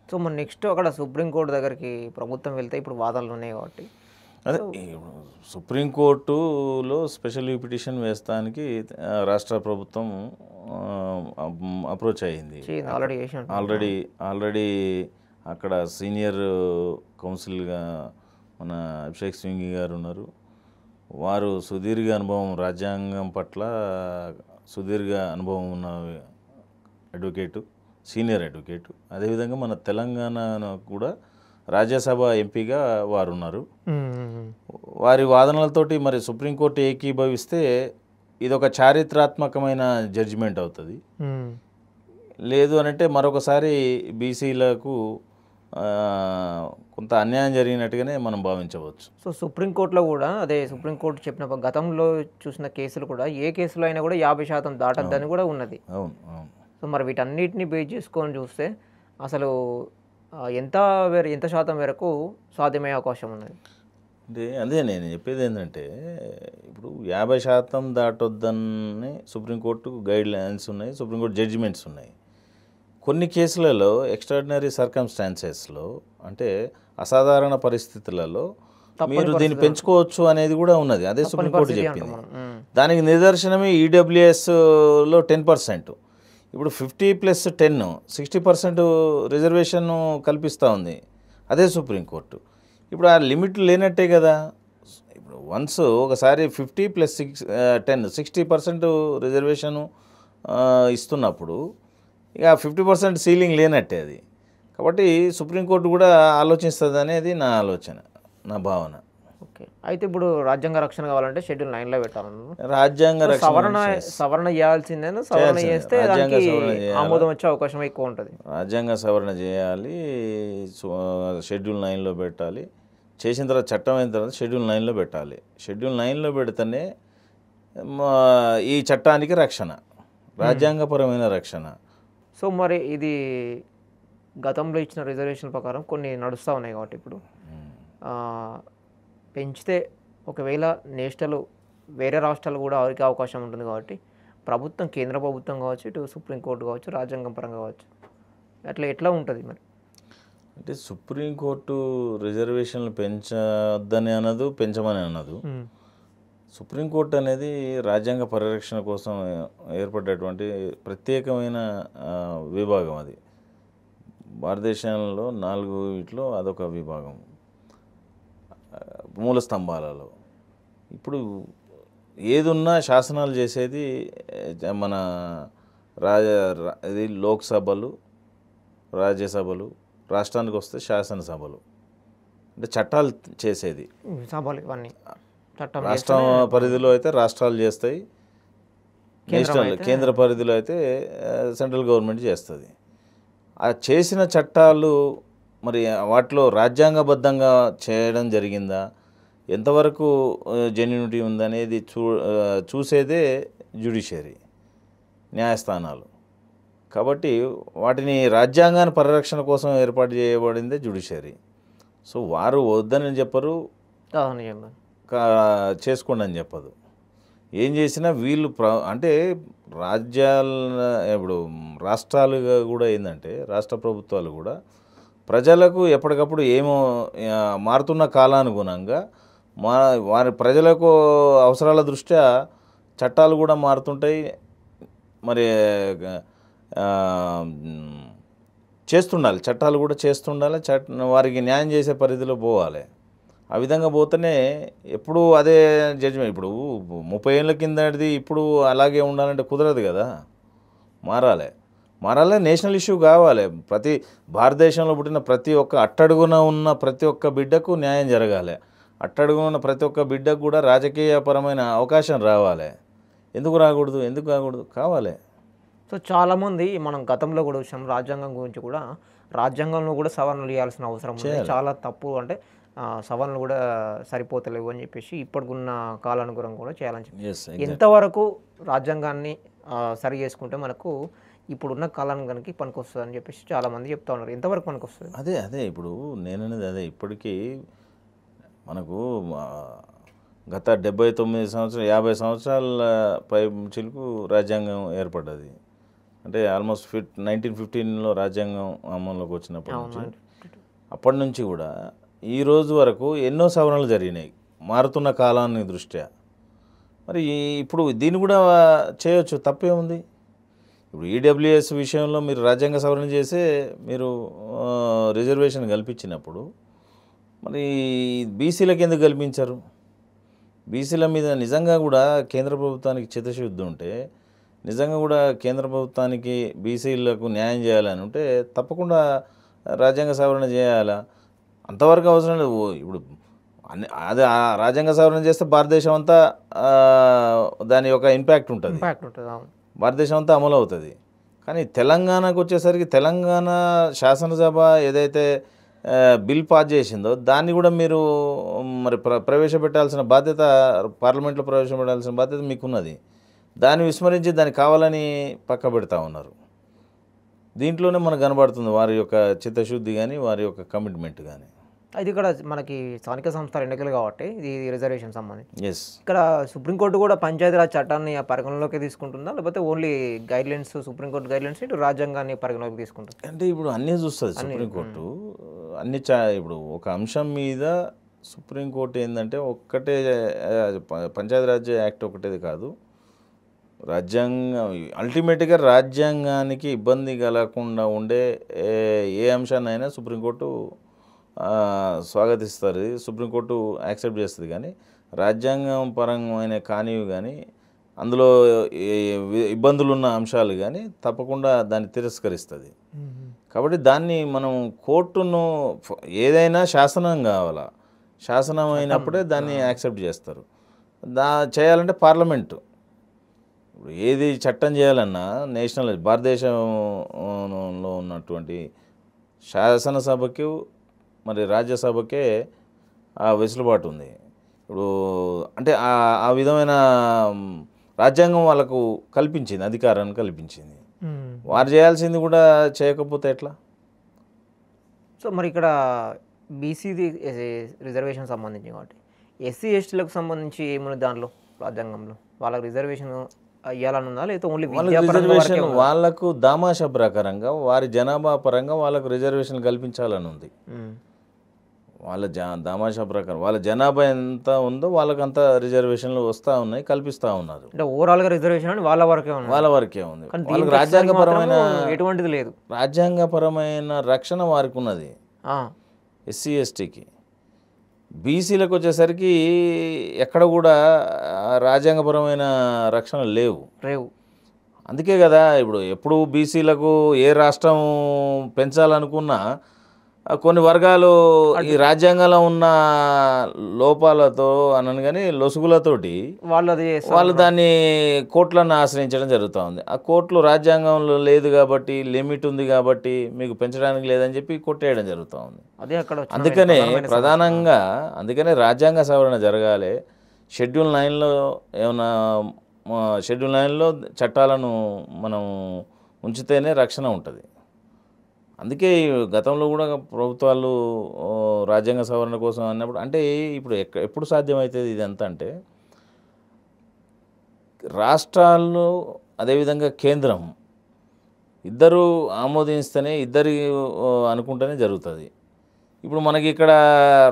సో మన నెక్స్ట్ అక్కడ సుప్రీంకోర్టు దగ్గరికి ప్రభుత్వం వెళ్తే ఇప్పుడు వాదనలు ఉన్నాయి కాబట్టి అదే సుప్రీంకోర్టులో స్పెషల్ పిటిషన్ వేస్తానికి రాష్ట్ర ప్రభుత్వం అప్రోచ్ అయ్యింది. ఆల్రెడీ అక్కడ సీనియర్ కౌన్సిల్గా మన అభిషేక్ సింఘి గారు ఉన్నారు. వారు సుదీర్ఘ అనుభవం, రాజ్యాంగం పట్ల సుదీర్ఘ అనుభవం ఉన్న అడ్వకేటు, సీనియర్ అడ్వకేటు. అదేవిధంగా మన తెలంగాణ కూడా రాజ్యసభ ఎంపీగా వారు ఉన్నారు. వారి వాదనలతోటి మరి సుప్రీంకోర్టు ఏకీభవిస్తే ఇదొక చారిత్రాత్మకమైన జడ్జిమెంట్ అవుతుంది. లేదు అనంటే మరొకసారి బీసీలకు కొంత అన్యాయం జరిగినట్టుగానే మనం భావించవచ్చు. సో సుప్రీంకోర్టులో కూడా అదే సుప్రీంకోర్టు చెప్పిన గతంలో చూసిన కేసులు కూడా ఏ కేసులో అయినా కూడా 50% దాటద్దని కూడా ఉన్నది. అవును అవును. సో మరి వీటన్నిటిని బేస్ చేసుకొని చూస్తే అసలు ఎంత శాతం వరకు సాధ్యమయ్యే అవకాశం ఉన్నది? అంటే అదే నేను చెప్పేది ఏంటంటే ఇప్పుడు 50% దాటొద్దని సుప్రీంకోర్టు గైడ్ లైన్స్ ఉన్నాయి, సుప్రీంకోర్టు జడ్జిమెంట్స్ ఉన్నాయి. కొన్ని కేసులలో ఎక్స్ట్రాడినరీ సర్కమ్స్టాన్సెస్లో అంటే అసాధారణ పరిస్థితులలో మీరు దీన్ని పెంచుకోవచ్చు అనేది కూడా ఉన్నది. అదే సుప్రీంకోర్టు చెప్పింది. దానికి నిదర్శనమే ఈడబ్ల్యూఎస్లో 10%. ఇప్పుడు 50+10 60% రిజర్వేషన్ కల్పిస్తూ ఉంది అదే సుప్రీంకోర్టు. ఇప్పుడు ఆ లిమిట్ లేనట్టే కదా. ఇప్పుడు వన్స్ ఒకసారి 50+10 60% రిజర్వేషను ఇస్తున్నప్పుడు ఇక 50% సీలింగ్ లేనట్టే అది. కాబట్టి సుప్రీంకోర్టు కూడా ఆలోచిస్తుంది అనేది నా ఆలోచన, నా భావన. ఓకే. అయితే ఇప్పుడు రాజ్యాంగ రక్షణ కావాలంటే షెడ్యూల్ 9లో పెట్టాలన్నారు. రాజ్యాంగ రక్షణ సవరణ చేయాల్సిందేనా? సవరణ చేస్తే రాజ్యాంగ దానికి సవరణ చేయాలి. ఆమోదం వచ్చే అవకాశం ఎక్కువ ఉంటుంది. రాజ్యాంగ సవరణ చేయాలి, షెడ్యూల్ 9లో పెట్టాలి. చేసిన తర్వాత చట్టం అయిన తర్వాత షెడ్యూల్ 9లో పెట్టాలి. షెడ్యూల్ 9లో పెడితేనే ఈ చట్టానికి రక్షణ, రాజ్యాంగపరమైన రక్షణ. సో మరి ఇది గతంలో ఇచ్చిన రిజర్వేషన్ ప్రకారం కొన్ని నడుస్తూ ఉన్నాయి కాబట్టి ఇప్పుడు పెంచితే ఒకవేళ నేషనల్ వేరే రాష్ట్రాలు కూడా అవరికి అవకాశం ఉంటుంది కాబట్టి ప్రభుత్వం, కేంద్ర ప్రభుత్వం కావచ్చు, ఇటు సుప్రీంకోర్టు కావచ్చు, రాజ్యాంగం పరంగా కావచ్చు, అట్లా ఎట్లా ఉంటుంది మరి? అంటే సుప్రీంకోర్టు రిజర్వేషన్లు పెంచొద్దని అనదు, పెంచమని అనదు. సుప్రీంకోర్టు అనేది రాజ్యాంగ పరిరక్షణ కోసం ఏర్పడ్డటువంటి ప్రత్యేకమైన విభాగం. అది భారతదేశంలో 4 అదొక విభాగం, మూల స్తంభాలలో. ఇప్పుడు ఏదున్నా శాసనాలు చేసేది మన ఇది లోక్సభలు, రాజ్యసభలు, రాష్ట్రానికి వస్తే శాసనసభలు, అంటే చట్టాలు చేసేది. సభలు ఇవన్నీ చట్టం రాష్ట్రం పరిధిలో అయితే రాష్ట్రాలు చేస్తాయి, కేంద్ర పరిధిలో అయితే సెంట్రల్ గవర్నమెంట్ చేస్తుంది. ఆ చేసిన చట్టాలు మరి వాటిలో రాజ్యాంగబద్ధంగా చేయడం జరిగిందా, ఎంతవరకు జెన్యూనిటీ ఉందనేది చూసేదే జ్యుడిషియరీ, న్యాయస్థానాలు. కాబట్టి వాటిని రాజ్యాంగాన్ని పరిరక్షణ కోసం ఏర్పాటు చేయబడిందే జ్యుడిషియరీ. సో వారు వద్దని చెప్పరు, చేసుకోండి అని చెప్పదు. ఏం చేసినా వీళ్ళు అంటే ఇప్పుడు రాష్ట్రాలుగా కూడా ఏంటంటే రాష్ట్ర ప్రభుత్వాలు కూడా ప్రజలకు ఎప్పటికప్పుడు ఏమో మారుతున్న కాలానుగుణంగా వారి ప్రజలకు అవసరాల దృష్ట్యా చట్టాలు కూడా మారుతుంటాయి. మరి చేస్తుండాలి, చట్టాలు కూడా చేస్తుండాలి, వారికి న్యాయం చేసే పరిధిలో పోవాలి. ఆ విధంగా పోతేనే ఎప్పుడు అదే జడ్జిమెంట్. ఇప్పుడు 30 ఏళ్ళ కిందది ఇప్పుడు అలాగే ఉండాలంటే కుదరదు కదా. మారాలి, నేషనల్ ఇష్యూ కావాలి. ప్రతి భారతదేశంలో పుట్టిన ప్రతి ఒక్క అట్టడుగున ఉన్న ప్రతి ఒక్క బిడ్డకు న్యాయం జరగాలి. అట్టడుగున ఉన్న ప్రతి ఒక్క బిడ్డకు కూడా రాజకీయపరమైన అవకాశం రావాలి. ఎందుకు రాకూడదు, ఎందుకు కాకూడదు, కావాలి. సో చాలామంది మనం గతంలో కూడా వచ్చాం, రాజ్యాంగం గురించి కూడా రాజ్యాంగంలో కూడా సవరణలు చేయాల్సిన అవసరం ఉంది, చాలా తప్పు, అంటే సవరణలు కూడా సరిపోతలేవు అని చెప్పేసి ఇప్పటికున్న కాలానుగుణం కూడా చేయాలని చెప్పి ఎంతవరకు రాజ్యాంగాన్ని సరి చేసుకుంటే మనకు ఇప్పుడున్న కాలానికి పనికొస్తుంది అని చెప్పేసి చాలామంది చెప్తా ఉన్నారు. ఎంతవరకు పనికొస్తుంది? అదే ఇప్పుడు నేననేది అదే. ఇప్పటికీ మనకు గత 79 సంవత్సరాలు 50 సంవత్సరాల పై చిలుకు రాజ్యాంగం ఏర్పడ్డది. అంటే ఆల్మోస్ట్ 1915లో రాజ్యాంగం అమల్లోకి వచ్చినప్పటి నుంచి అప్పటి నుంచి కూడా ఈ రోజు వరకు ఎన్నో సవరణలు జరిగినాయి మారుతున్న కాలాన్ని దృష్ట్యా. మరి ఇప్పుడు దీన్ని కూడా చేయొచ్చు, తప్పే ఉంది. ఇప్పుడు ఈడబ్ల్యూఎస్ విషయంలో మీరు రాజ్యాంగ సవరణ చేసే మీరు రిజర్వేషన్ కల్పించినప్పుడు మరి బీసీలకు ఎందుకు కల్పించారు? బీసీల మీద నిజంగా కూడా కేంద్ర ప్రభుత్వానికి చిత్తశుద్ధి ఉంటే, నిజంగా కూడా కేంద్ర ప్రభుత్వానికి బీసీలకు న్యాయం చేయాలని ఉంటే తప్పకుండా రాజ్యాంగ సవరణ చేయాలా. అంతవరకు అవసరం లేదు. ఇప్పుడు అదే రాజ్యాంగ సవరణ చేస్తే భారతదేశం అంతా దాని యొక్క ఇంపాక్ట్ ఉంటుంది, భారతదేశం అంతా అమలు అవుతుంది. కానీ తెలంగాణకు వచ్చేసరికి తెలంగాణ శాసనసభ ఏదైతే బిల్ పాస్ చేసిందో దాన్ని కూడా మీరు మరి ప్రవేశపెట్టాల్సిన బాధ్యత, పార్లమెంట్లో ప్రవేశపెట్టాల్సిన బాధ్యత మీకున్నది. దాన్ని విస్మరించి దాన్ని కావాలని పక్క పెడతా ఉన్నారు. దీంట్లోనే మనకు కనబడుతుంది వారి యొక్క చిత్తశుద్ధి కానీ వారి యొక్క కమిట్మెంట్ కానీ. అది ఇక్కడ మనకి స్థానిక సంస్థల ఎన్నికలు కాబట్టి ఇది రిజర్వేషన్ సంబంధించి ఇక్కడ సుప్రీంకోర్టు కూడా పంచాయతీరాజ్ చట్టాన్ని పరిగణలోకి తీసుకుంటుందా, లేకపోతే ఓన్లీ గైడ్లైన్స్, సుప్రీంకోర్టు గైడ్లైన్స్ ఇటు రాజ్యాంగాన్ని పరిగణలోకి తీసుకుంటుంది? అంటే ఇప్పుడు అన్నీ చూస్తుంది సుప్రీంకోర్టు, అన్ని. ఇప్పుడు ఒక అంశం మీద సుప్రీంకోర్టు ఏంటంటే ఒక్కటే పంచాయతీరాజ్ యాక్ట్ ఒకటేది కాదు, రాజ్యాంగం అల్టిమేట్గా రాజ్యాంగానికి ఇబ్బంది కలగకుండా ఉండే ఏ అంశాన్నైనా సుప్రీంకోర్టు స్వాగతిస్తారు, సుప్రీంకోర్టు యాక్సెప్ట్ చేస్తుంది. కానీ రాజ్యాంగం పరమైన కానివి కానీ అందులో ఇబ్బందులు ఉన్న అంశాలు కానీ తప్పకుండా దాన్ని తిరస్కరిస్తుంది. కాబట్టి దాన్ని మనం కోర్టును ఏదైనా శాసనం కావాలా, శాసనం అయినప్పుడే దాన్ని యాక్సెప్ట్ చేస్తారు. చేయాలంటే పార్లమెంటు ఇప్పుడు ఏది చట్టం చేయాలన్నా నేషనల్ భారతదేశంలో ఉన్నటువంటి శాసనసభకు మరి రాజ్యసభకే ఆ వెసులుబాటు ఉంది. ఇప్పుడు అంటే ఆ విధమైన రాజ్యాంగం వాళ్ళకు కల్పించింది, అధికారాన్ని కల్పించింది. వారు చేయాల్సింది కూడా చేయకపోతే ఎట్లా? సో మరి ఇక్కడ బీసీది రిజర్వేషన్ సంబంధించి కాబట్టి ఎస్సీ ఎస్టీలకు సంబంధించి ఏముంది దానిలో రాజ్యాంగంలో? వాళ్ళకి రిజర్వేషన్ ఇవ్వాలని ఉందా, లేకపోతే ఓన్లీ రిజర్వేషన్ వాళ్ళకు దామాషా ప్రకారంగా వారి జనాభా పరంగా వాళ్ళకు రిజర్వేషన్ కల్పించాలని ఉంది. వాళ్ళ దామాషా ప్రకారం వాళ్ళ జనాభా ఎంత ఉందో వాళ్ళకి అంత రిజర్వేషన్లు వస్తూ ఉన్నాయి, కల్పిస్తూ ఉన్నారు. అంటే ఓవరాల్గా రిజర్వేషన్ అని వాళ్ళ వరకే ఉంది, వాళ్ళ వరకే ఉంది. వాళ్ళకి రాజ్యాంగపరమైన ఎటువంటిది లేదు, రాజ్యాంగపరమైన రక్షణ వారికి ఉన్నది ఎస్సీ ఎస్టీకి. బీసీలకు వచ్చేసరికి ఎక్కడ కూడా రాజ్యాంగపరమైన రక్షణ లేవు. అందుకే కదా ఇప్పుడు ఎప్పుడు బీసీలకు ఏ రాష్ట్రం పెంచాలనుకున్నా కొన్ని వర్గాలు ఈ రాజ్యాంగంలో ఉన్న లోపాలతో అనను కానీ లొసుగులతోటి వాళ్ళు దాన్ని కోర్టులను ఆశ్రయించడం జరుగుతూ ఉంది. ఆ కోర్టులు రాజ్యాంగంలో లేదు కాబట్టి, లిమిట్ ఉంది కాబట్టి మీకు పెంచడానికి లేదని చెప్పి కొట్టేయడం జరుగుతూ ఉంది. అందుకనే ప్రధానంగా అందుకనే రాజ్యాంగ సవరణ జరగాలి. షెడ్యూల్ 9లో ఏమన్నా షెడ్యూల్ 9లో చట్టాలను మనం ఉంచితేనే రక్షణ ఉంటుంది. అందుకే గతంలో కూడా ప్రభుత్వాలు రాజ్యాంగ సవరణ కోసం అన్నప్పుడు అంటే ఇప్పుడు ఎప్పుడు సాధ్యమవుతుంది ఇదంతా అంటే రాష్ట్రాలు అదేవిధంగా కేంద్రం ఇద్దరు ఆమోదిస్తేనే, ఇద్దరు అనుకుంటేనే జరుగుతుంది. ఇప్పుడు మనకి ఇక్కడ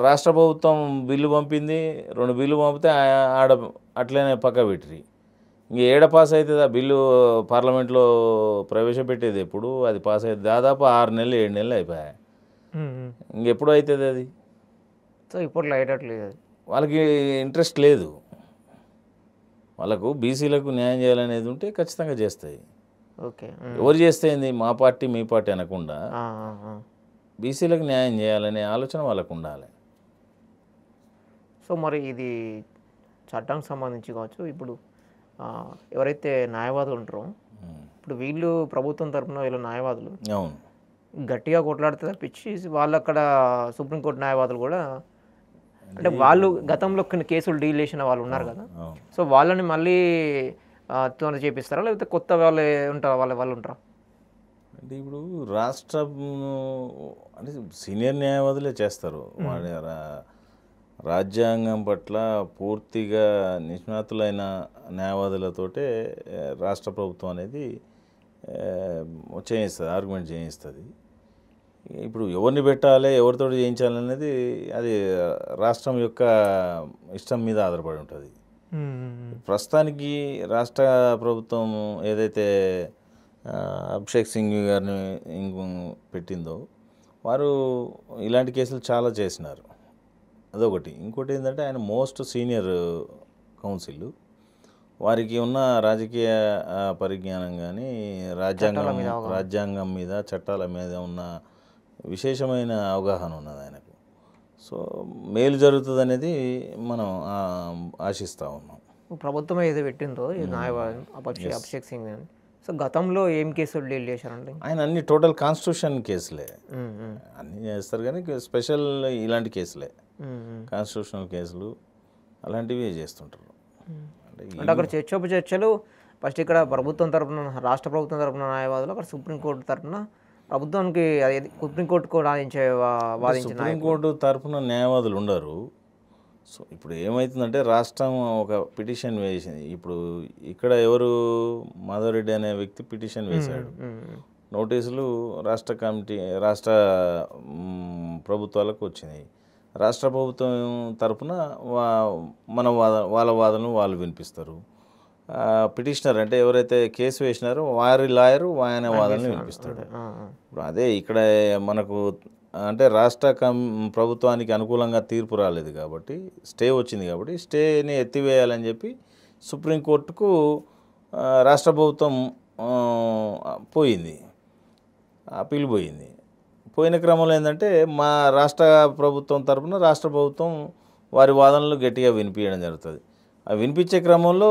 రాష్ట్ర ప్రభుత్వం బిల్లు పంపింది, 2 బిల్లు పంపితే ఆడ అట్లనే పక్క పెట్టిరి. ఇంక ఏడ పాస్ అవుతుంది ఆ బిల్లు? పార్లమెంట్లో ప్రవేశపెట్టేది ఎప్పుడు? అది పాస్ అయ్యేది దాదాపు 6 నెలలు 7 నెలలు అయిపోయాయి. ఇంకెప్పుడు అవుతుంది అది? సో ఇప్పుడు అయ్యేటట్లేదు, వాళ్ళకి ఇంట్రెస్ట్ లేదు. వాళ్ళకు బీసీలకు న్యాయం చేయాలనేది ఉంటే ఖచ్చితంగా చేస్తాయి. ఓకే, ఎవరు చేస్తేంది మా పార్టీ మీ పార్టీ అనకుండా బీసీలకు న్యాయం చేయాలనే ఆలోచన వాళ్ళకు ఉండాలి. సో మరి ఇది చట్టానికి సంబంధించి కావచ్చు, ఇప్పుడు ఎవరైతే న్యాయవాదులు ఉంటారో ఇప్పుడు వీళ్ళు ప్రభుత్వం తరఫున వీళ్ళు న్యాయవాదులు అవును గట్టిగా కొట్లాడితే తప్పించి వాళ్ళు అక్కడ సుప్రీంకోర్టు న్యాయవాదులు కూడా అంటే వాళ్ళు గతంలో కొన్ని కేసులు డీల్ చేసిన వాళ్ళు ఉన్నారు కదా, సో వాళ్ళని మళ్ళీ తోనే చేపిస్తారా, లేకపోతే కొత్త వాళ్ళు ఉంటారా, వాళ్ళు ఉంటారా? అంటే ఇప్పుడు రాష్ట్ర అంటే సీనియర్ న్యాయవాదులే చేస్తారు. రాజ్యాంగం పట్ల పూర్తిగా నిష్ణాతులైన న్యాయవాదులతోటే రాష్ట్ర ప్రభుత్వం అనేది చేయిస్తుంది, ఆర్గ్యుమెంట్ చేయిస్తుంది. ఇప్పుడు ఎవరిని పెట్టాలి, ఎవరితో చేయించాలనేది అది రాష్ట్రం యొక్క ఇష్టం మీద ఆధారపడి ఉంటుంది. ప్రస్తుతానికి రాష్ట్ర ప్రభుత్వం ఏదైతే అభిషేక్ సింఘ్వి గారిని పెట్టిందో వారు ఇలాంటి కేసులు చాలా చేసినారు. అదొకటి. ఇంకోటి ఏంటంటే ఆయన మోస్ట్ సీనియర్ కౌన్సిల్, వారికి ఉన్న రాజకీయ పరిజ్ఞానం కానీ రాజ్యాంగం మీద చట్టాల మీద ఉన్న విశేషమైన అవగాహన ఉన్నది ఆయనకు. సో మేలు జరుగుతుంది అనేది మనం ఆశిస్తూ ఉన్నాం. ప్రభుత్వం ఏదో పెట్టిందో అభిషేక్ సింగ్ అని, సో గతంలో ఏం కేసులు డీల్ చేశారండి ఆయన? అన్ని టోటల్ కాన్స్టిట్యూషన్ కేసులే అన్నీ చేస్తారు, కానీ స్పెషల్ ఇలాంటి కేసులే కాన్స్టిట్యూషనల్ కేసులు అలాంటివి చేస్తుంటారు. అంటే అక్కడ చర్చలు ఫస్ట్ ఇక్కడ ప్రభుత్వం తరఫున, రాష్ట్ర ప్రభుత్వం తరఫున న్యాయవాదులు, అక్కడ సుప్రీంకోర్టు తరఫున ప్రభుత్వానికి సుప్రీంకోర్టుకు వాదించిన సుప్రీంకోర్టు తరఫున న్యాయవాదులు ఉండరు. సో ఇప్పుడు ఏమవుతుందంటే రాష్ట్రం ఒక పిటిషన్ వేసింది. ఇప్పుడు ఇక్కడ ఎవరు మాధవరెడ్డి అనే వ్యక్తి పిటిషన్ వేశాడు, నోటీసులు రాష్ట్ర ప్రభుత్వాలకు వచ్చినాయి. రాష్ట్ర ప్రభుత్వం తరఫున వాళ్ళ వాదనలు వాళ్ళు వినిపిస్తారు. పిటిషనర్ అంటే ఎవరైతే కేసు వేసినారో వారి లాయరు ఆయన వాదనలు వినిపిస్తాడు. ఇప్పుడు అదే ఇక్కడ మనకు అంటే రాష్ట్ర ప్రభుత్వానికి అనుకూలంగా తీర్పు రాలేదు కాబట్టి స్టే వచ్చింది కాబట్టి స్టేని ఎత్తివేయాలని చెప్పి సుప్రీంకోర్టుకు రాష్ట్ర ప్రభుత్వం పోయింది, అప్పీల్ పోయింది. పోయిన క్రమంలో ఏంటంటే మా రాష్ట్ర ప్రభుత్వం తరపున రాష్ట్ర ప్రభుత్వం వారి వాదనలు గట్టిగా వినిపించడం జరుగుతుంది. ఆ వినిపించే క్రమంలో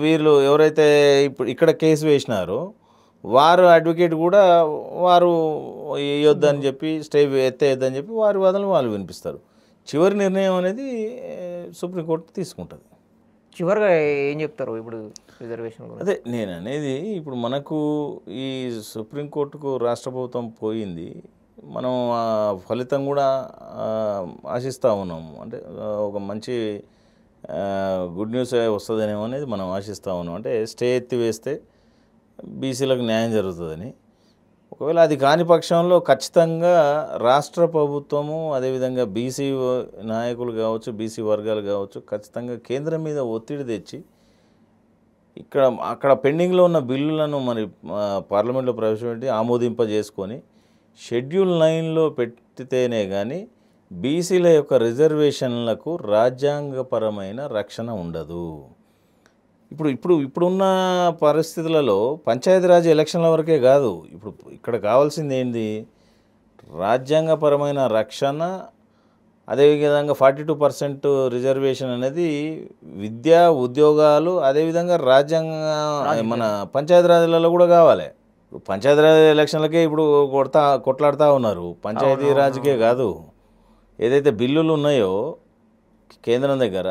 వీళ్ళు ఎవరైతే ఇప్పుడు ఇక్కడ కేసు వేసినారో వారు అడ్వకేట్ కూడా వారు వేయొద్దని చెప్పి స్టే ఎత్తేయొద్దని చెప్పి వారి వాదనలు వాళ్ళు వినిపిస్తారు. చివరి నిర్ణయం అనేది సుప్రీంకోర్టు తీసుకుంటుంది. చివరిగా ఏం చెప్తారు ఇప్పుడు రిజర్వేషన్? అదే నేను అనేది, ఇప్పుడు మనకు ఈ సుప్రీంకోర్టుకు రాష్ట్ర ప్రభుత్వం పోయింది, మనం ఫలితం కూడా ఆశిస్తూ ఉన్నాము. అంటే ఒక మంచి గుడ్ న్యూస్ వస్తుందనేమో అనేది మనం ఆశిస్తూ ఉన్నాం. అంటే స్టే ఎత్తివేస్తే బీసీలకు న్యాయం జరుగుతుందని. ఒకవేళ అది కాని పక్షంలో ఖచ్చితంగా రాష్ట్ర ప్రభుత్వము అదేవిధంగా బీసీ నాయకులు కావచ్చు, బీసీ వర్గాలు కావచ్చు, ఖచ్చితంగా కేంద్రం మీద ఒత్తిడి తెచ్చి అక్కడ పెండింగ్లో ఉన్న బిల్లులను మరి పార్లమెంట్లో ప్రవేశపెట్టి ఆమోదింపజేసుకొని షెడ్యూల్ 9లో పెట్టితేనే కానీ బీసీల యొక్క రిజర్వేషన్లకు రాజ్యాంగపరమైన రక్షణ ఉండదు. ఇప్పుడున్న పరిస్థితులలో పంచాయతీరాజ్ ఎలక్షన్ల వరకే కాదు, ఇక్కడ కావాల్సింది ఏంది? రాజ్యాంగపరమైన రక్షణ, అదేవిధంగా 42% రిజర్వేషన్ అనేది విద్యా ఉద్యోగాలు, అదేవిధంగా మన పంచాయతీరాజ్లలో కూడా కావాలి. పంచాయతీరాజ్ ఎలక్షన్లకే ఇప్పుడు కొట్లాడుతూ ఉన్నారు, పంచాయతీరాజ్కే కాదు. ఏదైతే బిల్లులు ఉన్నాయో కేంద్రం దగ్గర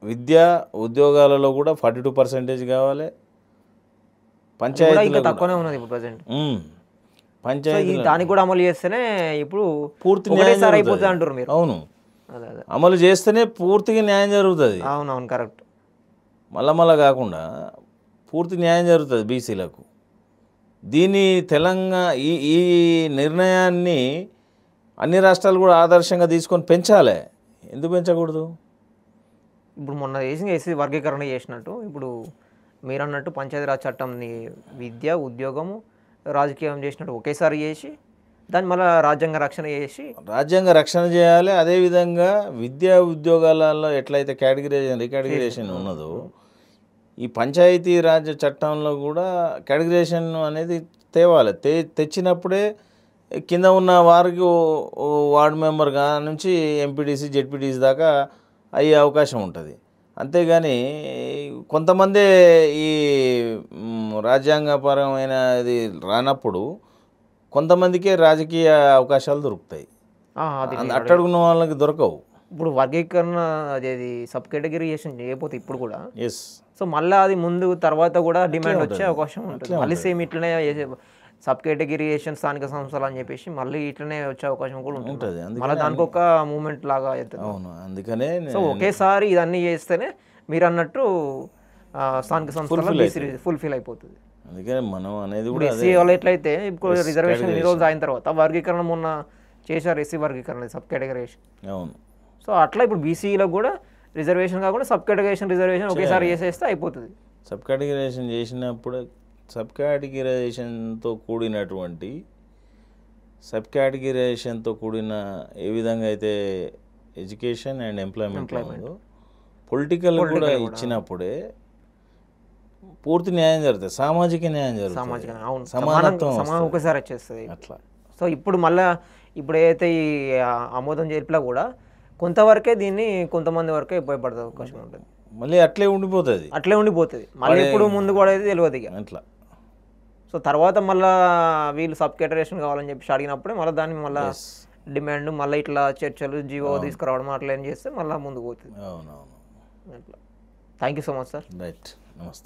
విద్యా ఉద్యోగాలలో కూడా 42% కావాలి. పంచాయతీ తక్కువనే ఉన్నది ఇప్పుడు ప్రజెంట్. పంచాయతీ దానికి కూడా అమలు చేస్తేనే ఇప్పుడు పూర్తి న్యాయం అయిపోతుంది అంటారు మీరు. అవును, అమలు చేస్తేనే పూర్తిగా న్యాయం జరుగుతుంది. అవునవును, కరెక్ట్. మళ్ళా కాకుండా పూర్తి న్యాయం జరుగుతుంది బీసీలకు. దీని తెలంగాణ ఈ నిర్ణయాన్ని అన్ని రాష్ట్రాలు కూడా ఆదర్శంగా తీసుకొని పెంచాలి. ఎందుకు పెంచకూడదు? ఇప్పుడు మొన్న ఎస్సీ వర్గీకరణ చేసినట్టు ఇప్పుడు మీరు అన్నట్టు పంచాయతీరాజ్ చట్టంని విద్య, ఉద్యోగము, రాజకీయం చేసినట్టు ఒకేసారి చేసి దాన్ని మళ్ళీ రాజ్యాంగ రక్షణ చేయాలి. అదేవిధంగా విద్యా ఉద్యోగాలలో ఎట్లయితే రికాటగరైజేషన్ ఉన్నదో ఈ పంచాయతీరాజ్ చట్టంలో కూడా కేటగరైజేషన్ అనేది తేవాలి. తెచ్చినప్పుడే కింద ఉన్న వారికి వార్డు మెంబర్ నుంచి ఎంపీటీసీ, జెడ్పీటీసీ దాకా అయ్యే అవకాశం ఉంటుంది. అంతేగాని కొంతమంది ఈ రాజ్యాంగపరమైన ఇది రానప్పుడు కొంతమందికే రాజకీయ అవకాశాలు దొరుకుతాయి, అట్టడుగున్న వాళ్ళకి దొరకవు. ఇప్పుడు వర్గీకరణ అదేది సబ్ కేటగిరీషన్ చేయకపోతే ఇప్పుడు కూడా ఎస్, సో మళ్ళీ అది ముందు తర్వాత కూడా డిమాండ్ వచ్చే అవకాశం ఉంటుంది. మళ్ళీ సేమ్ ఇట్లనే సబ్ కేటగిరీషన్ స్థానిక సంస్థలు అని చెప్పేసి మళ్ళీ ఇట్లనే వచ్చే అవకాశం కూడా ఉంటుంది. మళ్ళీ దానికి ఒక మూమెంట్ లాగా అవుతుంది. అవును, అందుకనే సో ఒకేసారి ఇదన్నీ చేస్తేనే మీరు అన్నట్టు స్థానిక సంస్థలు ఫుల్ఫిల్ అయిపోతుంది. అందుకనే మనం అనేది కూడా ఎస్సీ వాళ్ళు ఎట్లయితే ఇప్పుడు రిజర్వేషన్ ఈ రోజు అయిన తర్వాత వర్గీకరణ మొన్న చేశారు, ఎస్సీ వర్గీకరణ సబ్ కేటగిరీషన్. అవును, సో అట్లా ఇప్పుడు బీసీలో కూడా రిజర్వేషన్ కాకుండా సబ్ కేటగిరీషన్ ఒకేసారి చేసేస్తే అయిపోతుంది. సబ్ కేటగిరీషన్ చేసినప్పుడు సబ్ కేటగిరైజేషన్తో కూడిన ఏ విధంగా అయితే ఎడ్యుకేషన్ అండ్ ఎంప్లాయ్మెంట్ పొలిటికల్ కూడా ఇచ్చినప్పుడే పూర్తి న్యాయం జరుగుతుంది, సామాజిక న్యాయం జరుగుతుంది, సమానం ఒకసారి వచ్చేస్తుంది అట్లా. సో ఇప్పుడు మళ్ళీ ఏదైతే ఈ ఆమోదం జరిపినా కూడా కొంతవరకే దీన్ని కొంతమంది వరకే ఉపయోగపడే అవకాశం ఉంటుంది. మళ్ళీ అట్లే ఉండిపోతుంది మళ్ళీ ఇప్పుడు ముందు కూడా అయితే తెలియదు ఇక అట్లా. సో తర్వాత మళ్ళీ వీళ్ళు సబ్ కేటగరైజేషన్ కావాలని చెప్పి అడిగినప్పుడే మళ్ళీ దాన్ని మళ్ళీ డిమాండ్ మళ్ళీ ఇట్లా చర్చలు జీవో తీసుకురావడం అట్లా ఏం చేస్తే మళ్ళీ ముందుకు పోతుంది. అవునవును, అట్లా. Thank you so much sir. Right, నమస్తే.